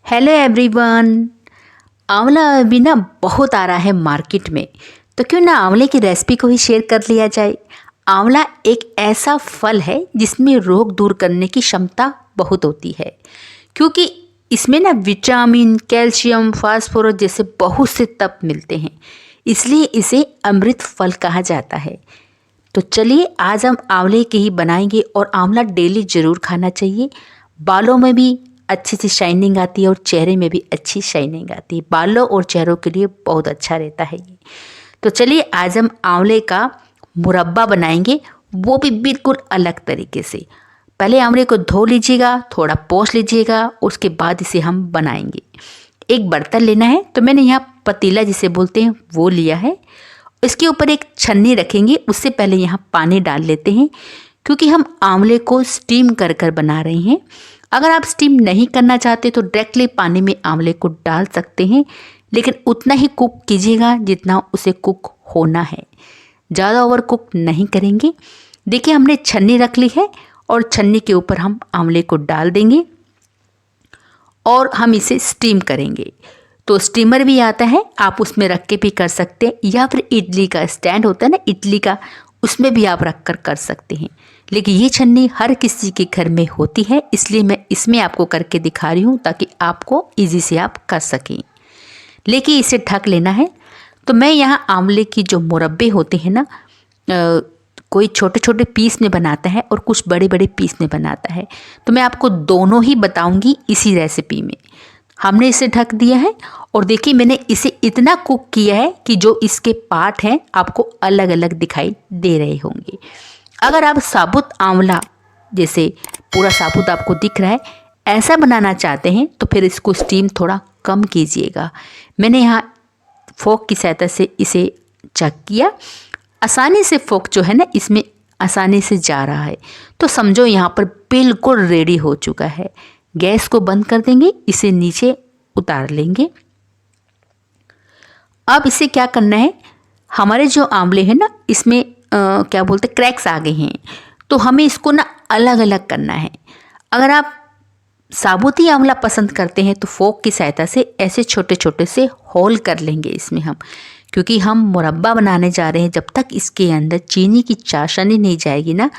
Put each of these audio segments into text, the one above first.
Hello everyone. आंवला अभी ना बहुत आ रहा है मार्केट में, तो क्यों ना आंवले की रेसिपी को ही शेयर कर लिया जाए। आंवला एक ऐसा फल है जिसमें रोग दूर करने की क्षमता बहुत होती है, क्योंकि इसमें ना विटामिन, कैल्शियम, फास्फोरस जैसे बहुत से तत्व मिलते हैं, इसलिए इसे अमृत फल कहा जाता है। तो चलिए आज हम आंवले के ही बनाएंगे, और आंवला डेली ज़रूर खाना चाहिए। बालों में भी अच्छी सी शाइनिंग आती है और चेहरे में भी अच्छी शाइनिंग आती है। बालों और चेहरों के लिए बहुत अच्छा रहता है ये। तो चलिए आज हम आंवले का मुरब्बा बनाएंगे, वो भी बिल्कुल अलग तरीके से। पहले आंवले को धो लीजिएगा, थोड़ा पोंछ लीजिएगा, उसके बाद इसे हम बनाएंगे। एक बर्तन लेना है, तो मैंने यहाँ पतीला जिसे बोलते हैं वो लिया है। इसके ऊपर एक छन्नी रखेंगे, उससे पहले यहाँ पानी डाल लेते हैं, क्योंकि हम आंवले को स्टीम कर कर बना रहे हैं। अगर आप स्टीम नहीं करना चाहते तो डायरेक्टली पानी में आंवले को डाल सकते हैं, लेकिन उतना ही कुक कीजिएगा जितना उसे कुक होना है, ज़्यादा ओवर कुक नहीं करेंगे। देखिए हमने छन्नी रख ली है और छन्नी के ऊपर हम आंवले को डाल देंगे और हम इसे स्टीम करेंगे। तो स्टीमर भी आता है, आप उसमें रख के भी कर सकते हैं, या फिर इडली का स्टैंड होता है ना इडली का, उसमें भी आप रख कर सकते हैं। लेकिन ये छन्नी हर किसी के घर में होती है, इसलिए मैं इसमें आपको करके दिखा रही हूँ ताकि आपको इजी से आप कर सकें। लेकिन इसे ढक लेना है। तो मैं यहाँ आंवले की जो मुरब्बे होते हैं ना, कोई छोटे छोटे पीस में बनाता है और कुछ बड़े बड़े पीस में बनाता है, तो मैं आपको दोनों ही बताऊँगी इसी रेसिपी में। हमने इसे ढक दिया है और देखिए मैंने इसे इतना कुक किया है कि जो इसके पार्ट हैं आपको अलग अलग दिखाई दे रहे होंगे। अगर आप साबुत आंवला जैसे पूरा साबुत आपको दिख रहा है ऐसा बनाना चाहते हैं तो फिर इसको स्टीम थोड़ा कम कीजिएगा। मैंने यहाँ फोक की सहायता से इसे चेक किया, आसानी से फोक जो है ना इसमें आसानी से जा रहा है, तो समझो यहाँ पर बिल्कुल रेडी हो चुका है। गैस को बंद कर देंगे, इसे नीचे उतार लेंगे। अब इसे क्या करना है, हमारे जो आंवले हैं ना इसमें क्या बोलते क्रैक्स आ गए हैं, तो हमें इसको ना अलग अलग करना है। अगर आप साबुत ही आंवला पसंद करते हैं तो फोक की सहायता से ऐसे छोटे छोटे से होल कर लेंगे इसमें हम, क्योंकि हम मुरब्बा बनाने जा रहे हैं। जब तक इसके अंदर चीनी की चाशनी नहीं जाएगी ना,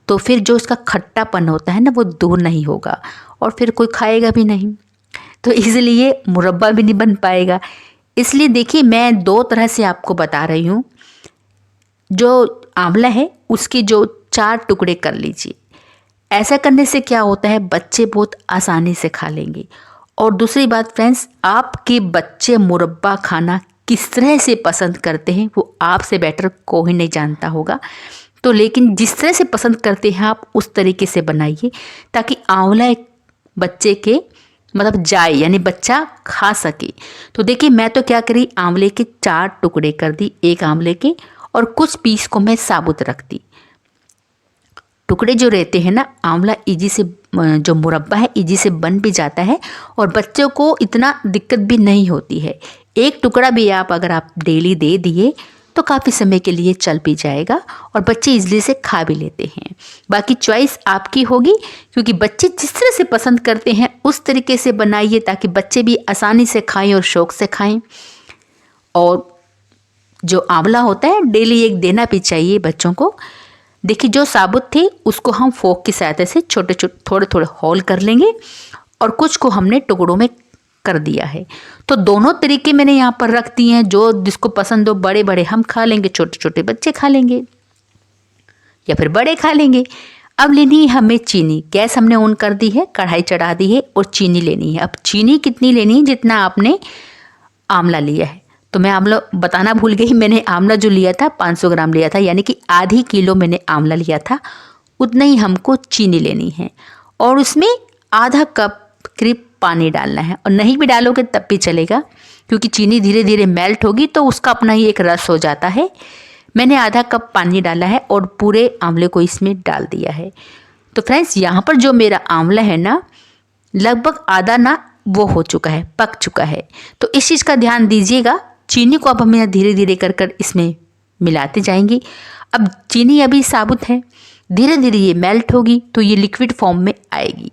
तो फिर जो इसका खट्टापन होता है ना वो दूर नहीं होगा और फिर कोई खाएगा भी नहीं, तो इसलिए मुरब्बा भी नहीं बन पाएगा। इसलिए देखिए मैं दो तरह से आपको बता रही हूँ। जो आंवला है उसके जो 4 टुकड़े कर लीजिए। ऐसा करने से क्या होता है, बच्चे बहुत आसानी से खा लेंगे। और दूसरी बात फ्रेंड्स, आपके बच्चे मुरब्बा खाना किस तरह से पसंद करते हैं वो आपसे बेटर कोई नहीं जानता होगा। तो लेकिन जिस तरह से पसंद करते हैं आप उस तरीके से बनाइए, ताकि आंवला एक बच्चे के मतलब जाए, यानी बच्चा खा सके। तो देखिए मैं तो क्या करी, आंवले के 4 टुकड़े कर दी एक आंवले के, और कुछ पीस को मैं साबुत रख दी। टुकड़े जो रहते हैं ना, आंवला इजी से जो मुरब्बा है इजी से बन भी जाता है और बच्चों को इतना दिक्कत भी नहीं होती है। एक टुकड़ा भी अगर आप डेली दे दिए तो काफ़ी समय के लिए चल भी जाएगा और बच्चे इजली से खा भी लेते हैं। बाकी चॉइस आपकी होगी, क्योंकि बच्चे जिस तरह से पसंद करते हैं उस तरीके से बनाइए ताकि बच्चे भी आसानी से खाएं और शौक़ से खाएं। और जो आंवला होता है डेली एक देना भी चाहिए बच्चों को। देखिए जो साबुत थे उसको हम फोक की सहायता से छोटे छोटे थोड़े थोड़े होल कर लेंगे और कुछ को हमने टुकड़ों में कर दिया है। तो दोनों तरीके मैंने यहाँ पर रख दिए हैं, जो जिसको पसंद हो। बड़े बड़े हम खा लेंगे, छोटे छोटे बच्चे खा लेंगे, या फिर बड़े खा लेंगे। अब लेनी है हमें चीनी। गैस हमने ऑन कर दी है, कढ़ाई चढ़ा दी है और चीनी लेनी है। अब चीनी कितनी लेनी है, जितना आपने आंवला लिया है। तो मैं आंवला बताना भूल गई, मैंने आंवला जो लिया था 500 ग्राम लिया था, यानी कि आधी किलो मैंने आंवला लिया था, उतना ही हमको चीनी लेनी है। और उसमें आधा कप करीब पानी डालना है, और नहीं भी डालोगे तब भी चलेगा, क्योंकि चीनी धीरे धीरे मेल्ट होगी तो उसका अपना ही एक रस हो जाता है। मैंने आधा कप पानी डाला है और पूरे आंवले को इसमें डाल दिया है। तो फ्रेंड्स यहाँ पर जो मेरा आंवला है ना, लगभग आधा ना वो हो चुका है, पक चुका है। तो इस चीज़ का ध्यान दीजिएगा। चीनी को अब हम यहाँ धीरे धीरे कर कर इसमें मिलाते जाएंगे। अब चीनी अभी साबुत है, धीरे धीरे ये मेल्ट होगी तो ये लिक्विड फॉर्म में आएगी।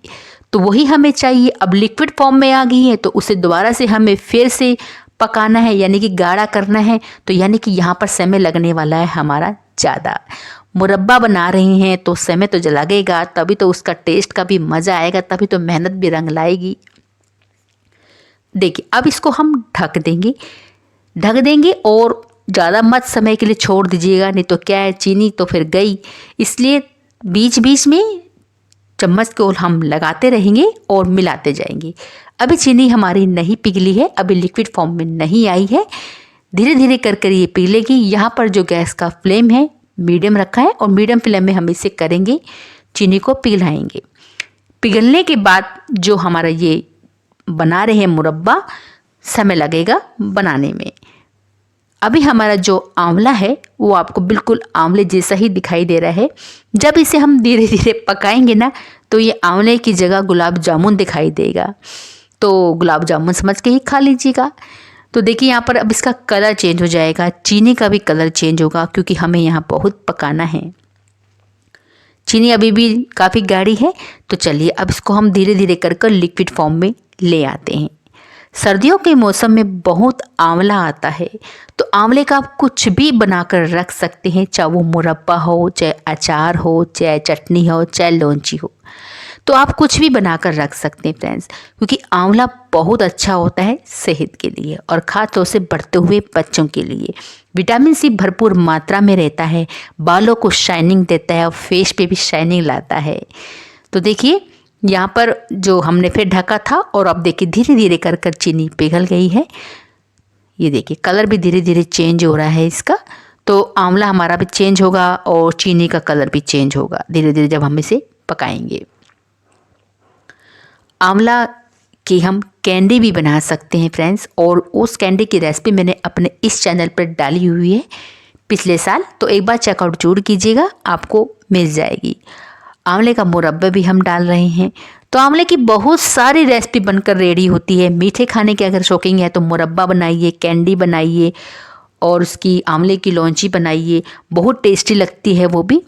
तो वही हमें चाहिए। अब लिक्विड फॉर्म में आ गई है तो उसे दोबारा से हमें फिर से पकाना है, यानी कि गाढ़ा करना है। तो यानी कि यहाँ पर समय लगने वाला है हमारा ज़्यादा। मुरब्बा बना रही हैं तो समय तो लगेगा, तभी तो उसका टेस्ट का भी मज़ा आएगा, तभी तो मेहनत भी रंग लाएगी। देखिए अब इसको हम ढक देंगे और ज़्यादा मत समय के लिए छोड़ दीजिएगा, नहीं तो क्या है चीनी तो फिर गई। इसलिए बीच बीच में चम्मच को हम लगाते रहेंगे और मिलाते जाएंगे। अभी चीनी हमारी नहीं पिघली है, अभी लिक्विड फॉर्म में नहीं आई है, धीरे धीरे कर ये पिघलेगी। यहाँ पर जो गैस का फ्लेम है मीडियम रखा है और मीडियम फ्लेम में हम इसे करेंगे, चीनी को पिघलाएंगे। पिघलने के बाद जो हमारा ये बना रहे हैं मुरब्बा, समय लगेगा बनाने में। अभी हमारा जो आंवला है वो आपको बिल्कुल आंवले जैसा ही दिखाई दे रहा है। जब इसे हम धीरे धीरे पकाएंगे ना तो ये आंवले की जगह गुलाब जामुन दिखाई देगा, तो गुलाब जामुन समझ के ही खा लीजिएगा। तो देखिए यहाँ पर अब इसका कलर चेंज हो जाएगा, चीनी का भी कलर चेंज होगा, क्योंकि हमें यहाँ बहुत पकाना है। चीनी अभी भी काफ़ी गाढ़ी है। तो चलिए अब इसको हम धीरे धीरे कर लिक्विड फॉर्म में ले आते हैं। सर्दियों के मौसम में बहुत आंवला आता है, तो आंवले का आप कुछ भी बनाकर रख सकते हैं, चाहे वो मुरब्बा हो, चाहे अचार हो, चाहे चटनी हो, चाहे लौंजी हो, तो आप कुछ भी बनाकर रख सकते हैं फ्रेंड्स। क्योंकि आंवला बहुत अच्छा होता है सेहत के लिए और खासतौर से बढ़ते हुए बच्चों के लिए। विटामिन सी भरपूर मात्रा में रहता है, बालों को शाइनिंग देता है और फेस पे भी शाइनिंग लाता है। तो देखिए यहाँ पर जो हमने फिर ढका था और अब देखिए धीरे धीरे कर चीनी पिघल गई है। ये देखिए कलर भी धीरे धीरे चेंज हो रहा है इसका। तो आंवला हमारा भी चेंज होगा और चीनी का कलर भी चेंज होगा धीरे धीरे जब हम इसे पकाएंगे। आंवला की हम कैंडी भी बना सकते हैं फ्रेंड्स, और उस कैंडी की रेसिपी मैंने अपने इस चैनल पर डाली हुई है पिछले साल, तो एक बार चेकआउट जरूर कीजिएगा, आपको मिल जाएगी। आंवले का मुरब्बा भी हम डाल रहे हैं। तो आंवले की बहुत सारी रेसिपी बनकर रेडी होती है। मीठे खाने के अगर शौकीन है तो मुरब्बा बनाइए, कैंडी बनाइए और उसकी आंवले की लौंजी बनाइए, बहुत टेस्टी लगती है वो भी।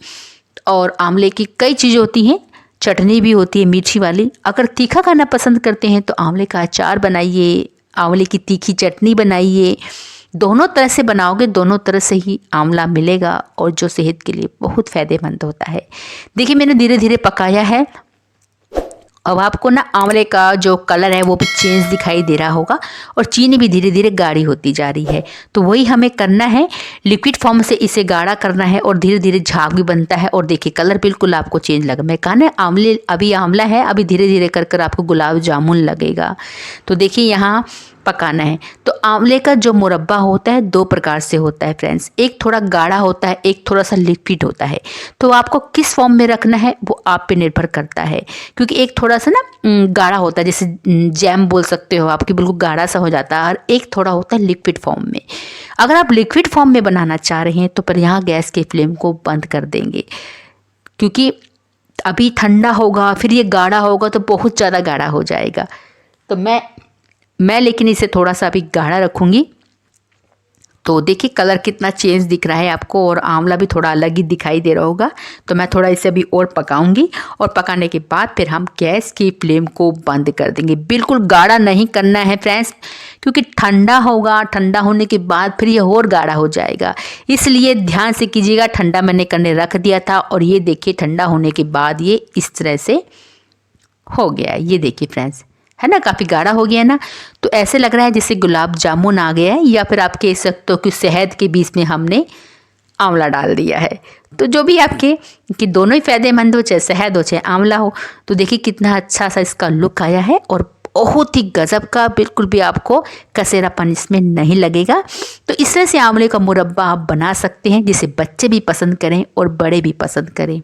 और आंवले की कई चीज़ें होती हैं, चटनी भी होती है मीठी वाली। अगर तीखा खाना पसंद करते हैं तो आंवले का अचार बनाइए, आंवले की तीखी चटनी बनाइए। दोनों तरह से बनाओगे, दोनों तरह से ही आंवला मिलेगा और जो सेहत के लिए बहुत फ़ायदेमंद होता है। देखिए मैंने धीरे धीरे पकाया है। अब आपको ना आंवले का जो कलर है वो भी चेंज दिखाई दे रहा होगा और चीनी भी धीरे धीरे गाढ़ी होती जा रही है। तो वही हमें करना है, लिक्विड फॉर्म से इसे गाढ़ा करना है और धीरे धीरे झाग भी बनता है। और देखिए कलर बिल्कुल आपको चेंज लगा। मैं कहा ना आंवले अभी आंवला है, अभी धीरे धीरे कर आपको गुलाब जामुन लगेगा। तो देखिए यहाँ पकाना है। तो आंवले का जो मुरब्बा होता है दो प्रकार से होता है फ्रेंड्स, एक थोड़ा गाढ़ा होता है, एक थोड़ा सा लिक्विड होता है। तो आपको किस फॉर्म में रखना है वो आप पे निर्भर करता है, क्योंकि एक थोड़ा सा ना गाढ़ा होता है, जैसे जैम बोल सकते हो आपकी, बिल्कुल गाढ़ा सा हो जाता है, और एक थोड़ा होता है लिक्विड फॉर्म में। अगर आप लिक्विड फॉर्म में बनाना चाह रहे हैं तो फिर यहाँ गैस के फ्लेम को बंद कर देंगे, क्योंकि अभी ठंडा होगा फिर ये गाढ़ा होगा तो बहुत ज़्यादा गाढ़ा हो जाएगा। तो मैं लेकिन इसे थोड़ा सा अभी गाढ़ा रखूँगी। तो देखिए कलर कितना चेंज दिख रहा है आपको और आंवला भी थोड़ा अलग ही दिखाई दे रहा होगा। तो मैं थोड़ा इसे अभी और पकाऊंगी और पकाने के बाद फिर हम गैस की फ्लेम को बंद कर देंगे। बिल्कुल गाढ़ा नहीं करना है फ्रेंड्स, क्योंकि ठंडा होगा, ठंडा होने के बाद फिर ये और गाढ़ा हो जाएगा, इसलिए ध्यान से कीजिएगा। ठंडा मैंने करने रख दिया था और ये देखिए ठंडा होने के बाद ये इस तरह से हो गया। ये देखिए फ्रेंड्स, है ना, काफ़ी गाढ़ा हो गया ना। तो ऐसे लग रहा है जैसे गुलाब जामुन आ गया है, या फिर आप कह सकते हो कि शहद के बीच में हमने आंवला डाल दिया है। तो जो भी आपके कि दोनों ही फ़ायदेमंद हो, चाहे शहद हो चाहे आंवला हो। तो देखिए कितना अच्छा सा इसका लुक आया है और बहुत ही गजब का, बिल्कुल भी आपको कसेरापन इसमें नहीं लगेगा। तो इस तरह से आंवले का मुरब्बा आप बना सकते हैं जिसे बच्चे भी पसंद करें और बड़े भी पसंद करें।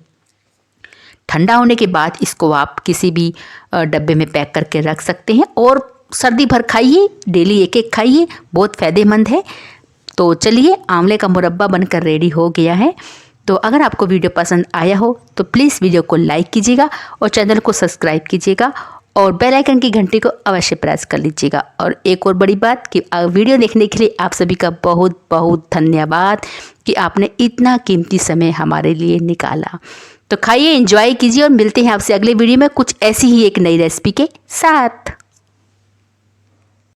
ठंडा होने के बाद इसको आप किसी भी डब्बे में पैक करके रख सकते हैं और सर्दी भर खाइए, डेली एक एक खाइए, बहुत फ़ायदेमंद है। तो चलिए आंवले का मुरब्बा बनकर रेडी हो गया है। तो अगर आपको वीडियो पसंद आया हो तो प्लीज़ वीडियो को लाइक कीजिएगा और चैनल को सब्सक्राइब कीजिएगा और बेल आइकन की घंटी को अवश्य प्रेस कर लीजिएगा। और एक और बड़ी बात कि वीडियो देखने के लिए आप सभी का बहुत बहुत धन्यवाद कि आपने इतना कीमती समय हमारे लिए निकाला। तो खाइए, एंजॉय कीजिए और मिलते हैं आपसे अगले वीडियो में कुछ ऐसी ही एक नई रेसिपी के साथ।